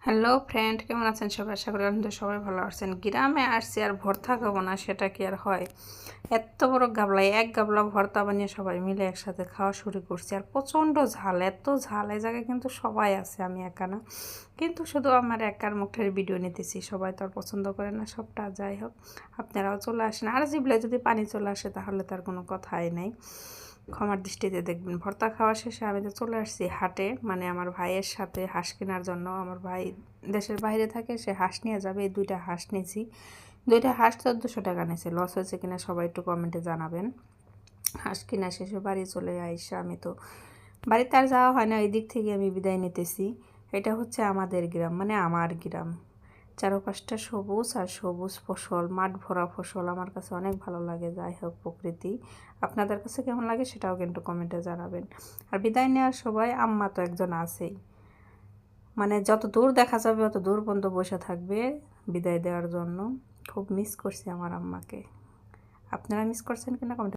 Hello friend, কেমন আছেন সবাই? আশা করি আপনাদের সবাই ভালো আছেন। গ্রামে আসছি আর ভর্তা খাবো না, সেটা কি আর হয়? এত বড় গাবলায় এক গাবলা ভর্তা বানিয়ে সবাই মিলে একসাথে খাওয়া শুরু করছি। আর প্রচণ্ড ঝাল, এত ঝাল! এই জায়গায় কিন্তু সবাই আছে, আমি একা না। কিন্তু শুধু আমার একার মুখের ভিডিও নিতেছি, সবাই তো আর পছন্দ করে না সবটা। যাই হোক, আপনারাও চলে আসেন। আর জিভলে যদি পানি চলে আসে তাহলে তার কোনো কথাই নাই, ক্ষমার দৃষ্টিতে দেখবেন। ভর্তা খাওয়া শেষে আমি তো চলে আসছি হাটে, মানে আমার ভাইয়ের সাথে হাঁস কেনার জন্য। আমার ভাই দেশের বাইরে থাকে, সে হাঁস নিয়ে যাবে। এই 2টা হাঁস নিয়েছি। 2টা হাঁস 1400 টাকা নিয়েছে। লস হয়েছে কিনা সবাই একটু কমেন্টে জানাবেন। হাঁস কিনা শেষে বাড়ি চলে আইসা আমি তো বাড়িতে আর যাওয়া হয় না, এই দিক থেকে আমি বিদায় নিতেছি। এটা হচ্ছে আমাদের গ্রাম, মানে আমার গ্রাম। চারপাশটা সবুজ আর সবুজ ফসল, মাঠ ভরা ফসল। আমার কাছে অনেক ভালো লাগে। যাই হোক, প্রকৃতি আপনাদের কাছে কেমন লাগে সেটাও কিন্তু কমেন্টে জানাবেন। আর বিদায় নেওয়ার সময় আম্মা তো একজন আছেই, মানে যত দূর দেখা যাবে অত দূর পর্যন্ত বসে থাকবে বিদায় দেওয়ার জন্য। খুব মিস করছি আমার আম্মাকে। আপনারা মিস করছেন কিনা কমেন্টে